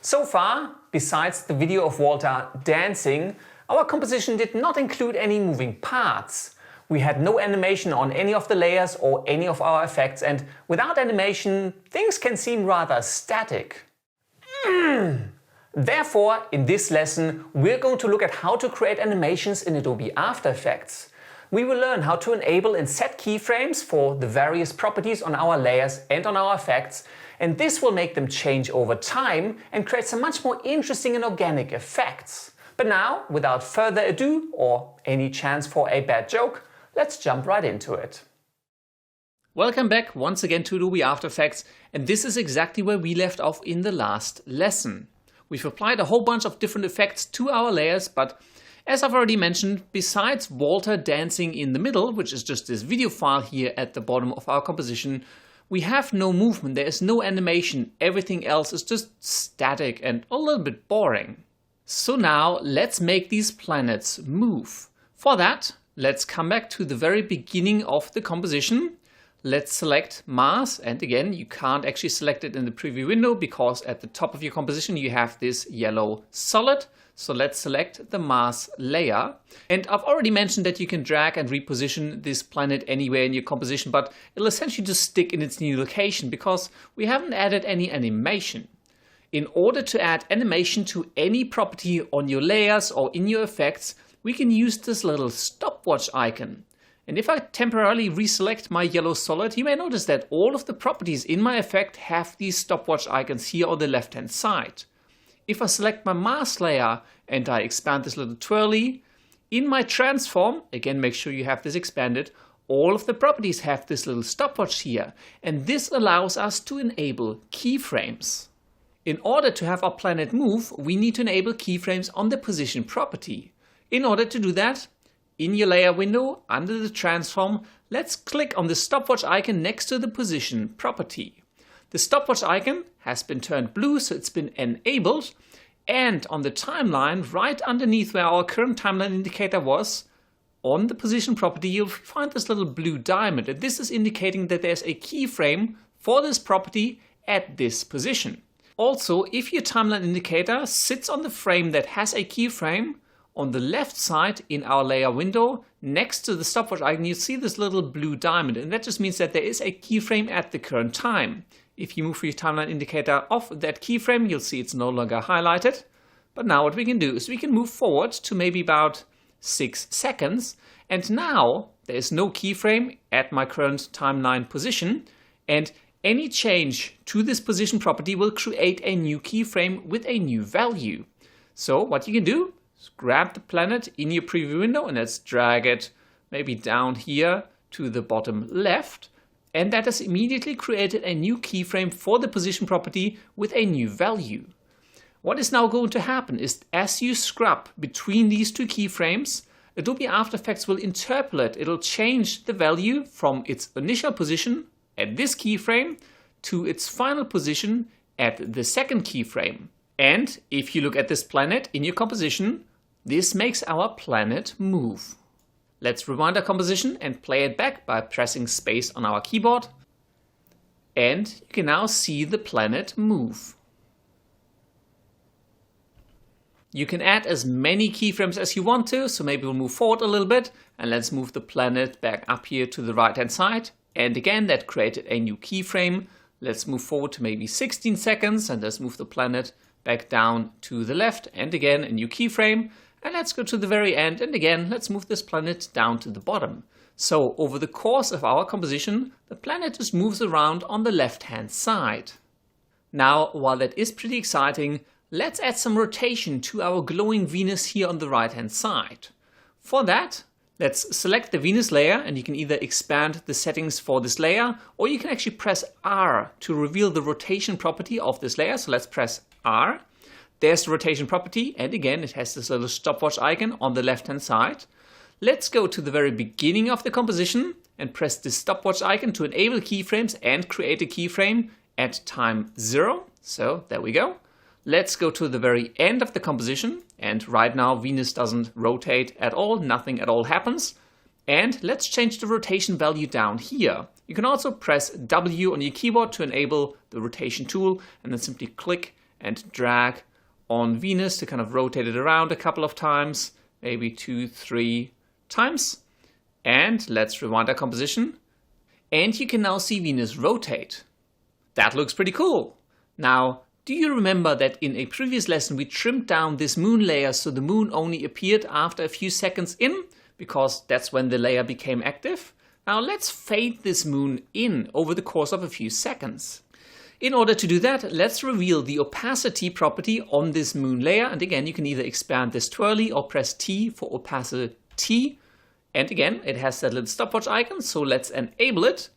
So far, besides the video of Walter dancing, our composition did not include any moving parts. We had no animation on any of the layers or any of our effects, and without animation, things can seem rather static. Therefore, in this lesson, we're going to look at how to create animations in Adobe After Effects. We will learn how to enable and set keyframes for the various properties on our layers and on our effects, and this will make them change over time and create some much more interesting and organic effects. But now, without further ado, or any chance for a bad joke, let's jump right into it. Welcome back once again to Adobe After Effects, and this is exactly where we left off in the last lesson. We've applied a whole bunch of different effects to our layers, but as I've already mentioned, besides Walter dancing in the middle, which is just this video file here at the bottom of our composition, we have no movement, there is no animation, everything else is just static and a little bit boring. So now let's make these planets move. For that, let's come back to the very beginning of the composition. Let's select Mass, and again, you can't actually select it in the preview window because at the top of your composition you have this yellow solid. So let's select the Mass layer. And I've already mentioned that you can drag and reposition this planet anywhere in your composition, but it'll essentially just stick in its new location because we haven't added any animation. In order to add animation to any property on your layers or in your effects, we can use this little stopwatch icon. And if I temporarily reselect my yellow solid, you may notice that all of the properties in my effect have these stopwatch icons here on the left hand side. If I select my mask layer and I expand this little twirly, in my transform, again make sure you have this expanded, all of the properties have this little stopwatch here, and this allows us to enable keyframes. In order to have our planet move, we need to enable keyframes on the position property. In order to do that, in your layer window, under the transform, let's click on the stopwatch icon next to the position property. The stopwatch icon has been turned blue, so it's been enabled. And on the timeline, right underneath where our current timeline indicator was, on the position property, you'll find this little blue diamond. And this is indicating that there's a keyframe for this property at this position. Also, if your timeline indicator sits on the frame that has a keyframe, on the left side in our layer window, next to the stopwatch icon, you see this little blue diamond, and that just means that there is a keyframe at the current time. If you move your timeline indicator off that keyframe, you'll see it's no longer highlighted. But now what we can do is we can move forward to maybe about 6 seconds, and now there is no keyframe at my current timeline position, and any change to this position property will create a new keyframe with a new value. So what you can do, grab the planet in your preview window and let's drag it maybe down here to the bottom left. And that has immediately created a new keyframe for the position property with a new value. What is now going to happen is as you scrub between these two keyframes, Adobe After Effects will interpolate. It'll change the value from its initial position at this keyframe to its final position at the second keyframe. And if you look at this planet in your composition, this makes our planet move. Let's rewind our composition and play it back by pressing space on our keyboard. And you can now see the planet move. You can add as many keyframes as you want to, so maybe we'll move forward a little bit and let's move the planet back up here to the right hand side. And again, that created a new keyframe. Let's move forward to maybe 16 seconds and let's move the planet back down to the left, and again a new keyframe, and let's go to the very end, and again let's move this planet down to the bottom. So over the course of our composition, the planet just moves around on the left hand side. Now, while that is pretty exciting, let's add some rotation to our glowing Venus here on the right hand side. For that, let's select the Venus layer, and you can either expand the settings for this layer, or you can actually press R to reveal the rotation property of this layer. So let's press R. There's the rotation property, and again it has this little stopwatch icon on the left hand side. Let's go to the very beginning of the composition and press the stopwatch icon to enable keyframes and create a keyframe at time 0. So there we go. Let's go to the very end of the composition, and right now Venus doesn't rotate at all, nothing at all happens. And let's change the rotation value down here. You can also press W on your keyboard to enable the rotation tool, and then simply click and drag on Venus to kind of rotate it around a couple of times, maybe 2, 3 times. And let's rewind our composition. And you can now see Venus rotate. That looks pretty cool. Now, do you remember that in a previous lesson we trimmed down this moon layer so the moon only appeared after a few seconds in, because that's when the layer became active? Now let's fade this moon in over the course of a few seconds. In order to do that, let's reveal the opacity property on this moon layer. And again, you can either expand this twirly or press T for opacity. And again, it has that little stopwatch icon, so let's enable it.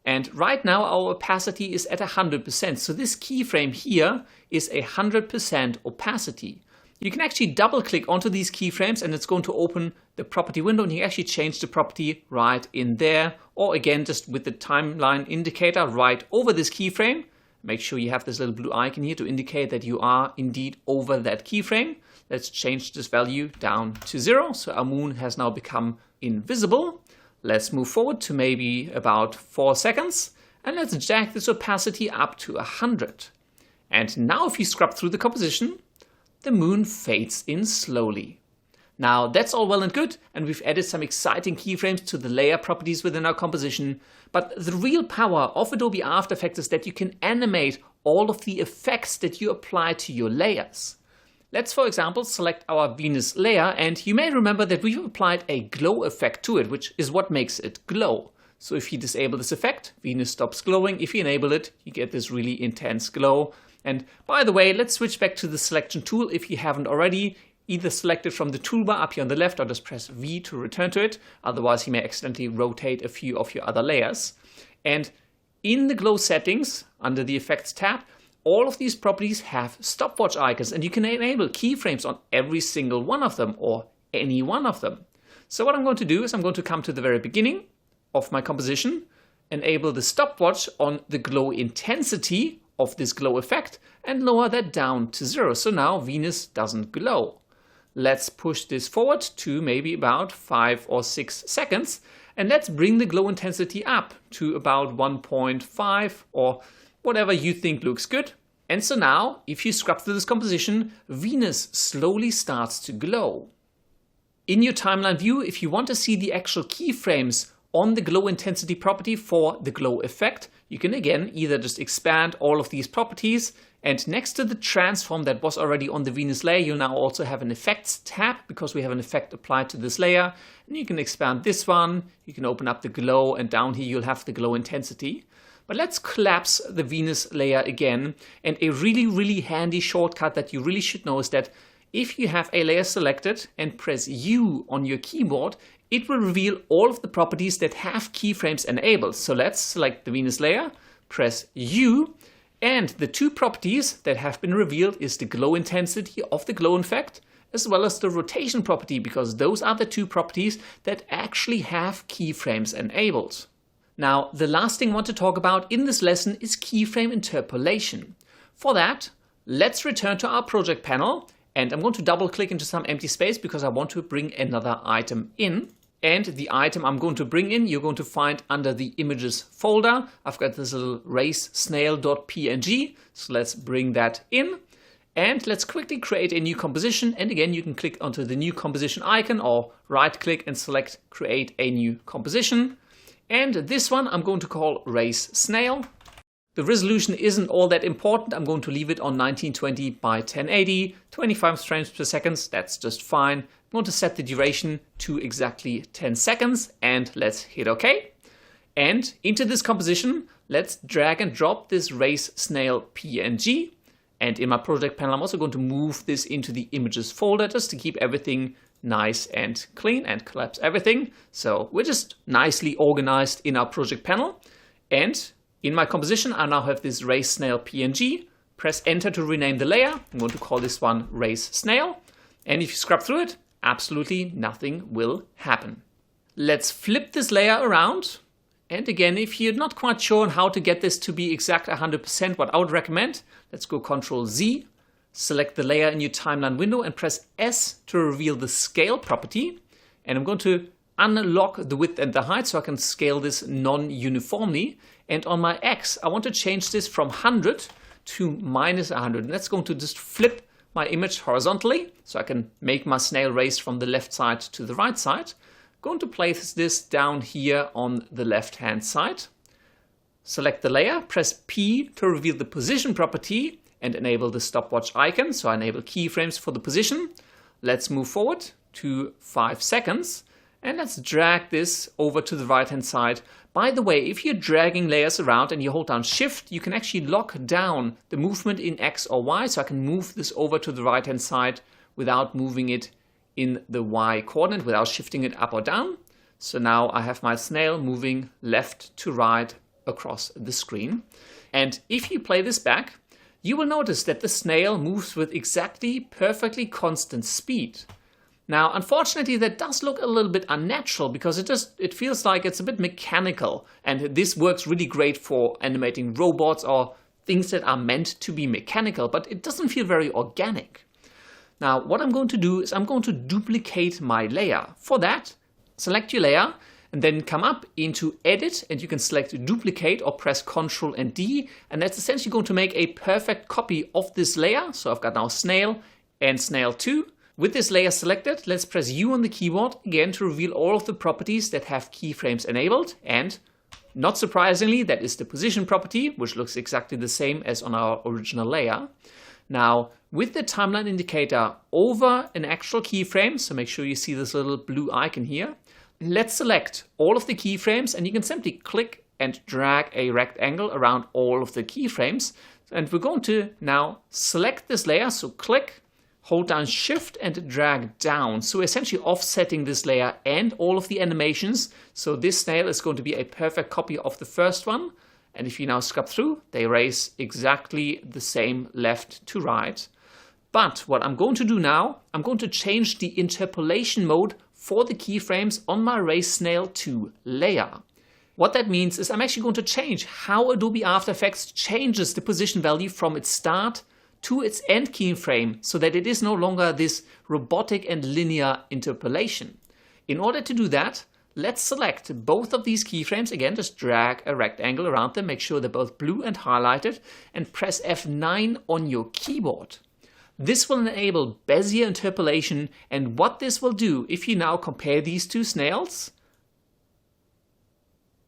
And right now our opacity is at 100%. So this keyframe here is 100% opacity. You can actually double click onto these keyframes and it's going to open the property window, and you can actually change the property right in there, or again, just with the timeline indicator right over this keyframe. Make sure you have this little blue icon here to indicate that you are indeed over that keyframe. Let's change this value down to 0. So our moon has now become invisible. Let's move forward to maybe about 4 seconds. And let's jack this opacity up to 100. And now if you scrub through the composition, the moon fades in slowly. Now that's all well and good, and we've added some exciting keyframes to the layer properties within our composition, but the real power of Adobe After Effects is that you can animate all of the effects that you apply to your layers. Let's, for example, select our Venus layer, and you may remember that we've applied a glow effect to it, which is what makes it glow. So if you disable this effect, Venus stops glowing. If you enable it, you get this really intense glow. And by the way, let's switch back to the selection tool if you haven't already. Either select it from the toolbar up here on the left or just press V to return to it. Otherwise, you may accidentally rotate a few of your other layers. And in the glow settings, under the Effects tab, all of these properties have stopwatch icons, and you can enable keyframes on every single one of them or any one of them. So what I'm going to do is I'm going to come to the very beginning of my composition, enable the stopwatch on the glow intensity of this glow effect, and lower that down to 0. So now Venus doesn't glow. Let's push this forward to maybe about 5 or 6 seconds, and let's bring the glow intensity up to about 1.5 or whatever you think looks good. And so now, if you scrub through this composition, Venus slowly starts to glow. In your timeline view, if you want to see the actual keyframes on the glow intensity property for the glow effect, you can again either just expand all of these properties, and next to the transform that was already on the Venus layer, you'll now also have an effects tab because we have an effect applied to this layer. And you can expand this one, you can open up the glow, and down here you'll have the glow intensity. But let's collapse the Venus layer again, and a really handy shortcut that you really should know is that if you have a layer selected and press U on your keyboard, it will reveal all of the properties that have keyframes enabled. So let's select the Venus layer, press U, and the two properties that have been revealed is the glow intensity of the glow effect, as well as the rotation property, because those are the two properties that actually have keyframes enabled. Now, the last thing I want to talk about in this lesson is keyframe interpolation. For that, let's return to our project panel, and I'm going to double click into some empty space because I want to bring another item in. And the item I'm going to bring in, you're going to find under the images folder. I've got this little racesnail.png, so let's bring that in. And let's quickly create a new composition. And again, you can click onto the new composition icon or right click and select create a new composition. And this one I'm going to call Race Snail. The resolution isn't all that important. I'm going to leave it on 1920 by 1080, 25 frames per second. That's just fine. I'm going to set the duration to exactly 10 seconds and let's hit OK. And into this composition, let's drag and drop this Race Snail PNG. And in my project panel, I'm also going to move this into the images folder just to keep everything nice and clean and collapse everything. So we're just nicely organized in our project panel. And in my composition, I now have this Race Snail PNG. Press Enter to rename the layer. I'm going to call this one Race Snail. And if you scrub through it, absolutely nothing will happen. Let's flip this layer around. And again, if you're not quite sure on how to get this to be exact 100%, what I would recommend, let's go Ctrl Z, select the layer in your timeline window and press S to reveal the scale property. And I'm going to unlock the width and the height so I can scale this non-uniformly. And on my X, I want to change this from 100 to -100. And that's going to just flip my image horizontally, so I can make my snail race from the left side to the right side. I'm going to place this down here on the left-hand side. Select the layer, press P to reveal the position property and enable the stopwatch icon. So I enable keyframes for the position. Let's move forward to 5 seconds and let's drag this over to the right-hand side. By the way, if you're dragging layers around and you hold down Shift, you can actually lock down the movement in X or Y. So I can move this over to the right-hand side without moving it in the Y coordinate, without shifting it up or down. So now I have my snail moving left to right across the screen. And if you play this back, you will notice that the snail moves with exactly perfectly constant speed. Now, unfortunately, that does look a little bit unnatural because it feels like it's a bit mechanical. And this works really great for animating robots or things that are meant to be mechanical, but it doesn't feel very organic. Now, what I'm going to do is I'm going to duplicate my layer. For that, select your layer and then come up into Edit, and you can select Duplicate or press Ctrl and D, and that's essentially going to make a perfect copy of this layer. So I've got now Snail and Snail 2. With this layer selected, let's press U on the keyboard again to reveal all of the properties that have keyframes enabled, and not surprisingly, that is the position property, which looks exactly the same as on our original layer. Now, with the timeline indicator over an actual keyframe, so make sure you see this little blue icon here, let's select all of the keyframes, and you can simply click and drag a rectangle around all of the keyframes. And we're going to now select this layer, so click, hold down Shift and drag down. So essentially offsetting this layer and all of the animations. So this snail is going to be a perfect copy of the first one. And if you now scrub through, they race exactly the same left to right. But what I'm going to do now, I'm going to change the interpolation mode for the keyframes on my Race Snail 2 layer. What that means is I'm actually going to change how Adobe After Effects changes the position value from its start to its end keyframe so that it is no longer this robotic and linear interpolation. In order to do that, let's select both of these keyframes. Again, just drag a rectangle around them, make sure they're both blue and highlighted, and press F9 on your keyboard. This will enable Bezier interpolation, and what this will do, if you now compare these two snails,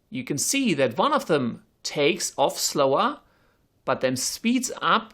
you can see that one of them takes off slower, but then speeds up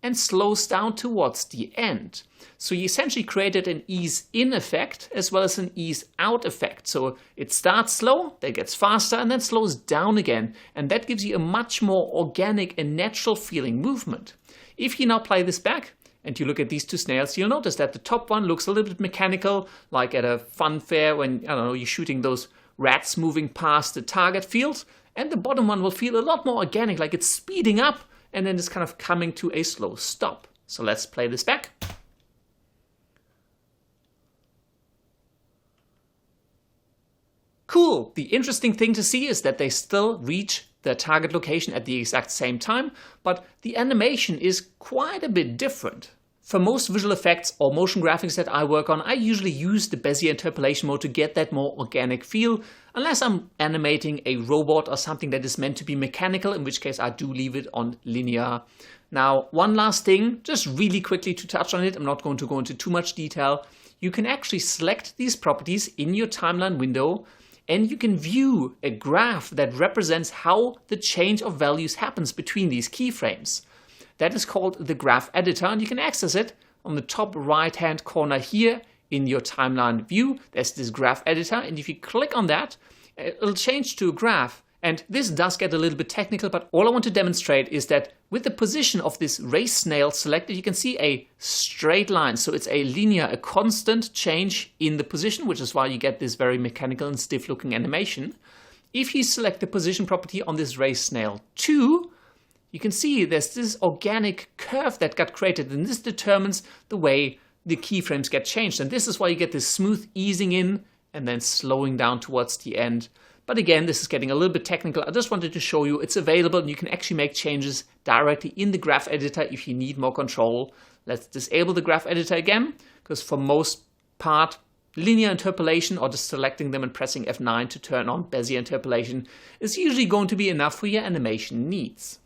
and slows down towards the end. So you essentially created an ease in effect as well as an ease out effect. So it starts slow, then gets faster, and then slows down again. And that gives you a much more organic and natural feeling movement. If you now play this back, and you look at these two snails, you'll notice that the top one looks a little bit mechanical, like at a fun fair when, I don't know, you're shooting those rats moving past the target field. And the bottom one will feel a lot more organic, like it's speeding up and then it's kind of coming to a slow stop. So let's play this back. Cool. The interesting thing to see is that they still reach their target location at the exact same time, but the animation is quite a bit different. For most visual effects or motion graphics that I work on, I usually use the Bezier interpolation mode to get that more organic feel, unless I'm animating a robot or something that is meant to be mechanical, in which case I do leave it on linear. Now, one last thing, just really quickly to touch on it, I'm not going to go into too much detail. You can actually select these properties in your timeline window, and you can view a graph that represents how the change of values happens between these keyframes. That is called the graph editor, and you can access it on the top right-hand corner here in your timeline view. There's this graph editor, and if you click on that, it'll change to a graph. And this does get a little bit technical, but all I want to demonstrate is that with the position of this race snail selected, you can see a straight line. So it's a linear, a constant change in the position, which is why you get this very mechanical and stiff-looking animation. If you select the position property on this race snail 2, you can see there's this organic curve that got created, and this determines the way the keyframes get changed. And this is why you get this smooth easing in and then slowing down towards the end. But again, this is getting a little bit technical. I just wanted to show you it's available and you can actually make changes directly in the graph editor if you need more control. Let's disable the graph editor again, because for most part, linear interpolation or just selecting them and pressing F9 to turn on Bezier interpolation is usually going to be enough for your animation needs.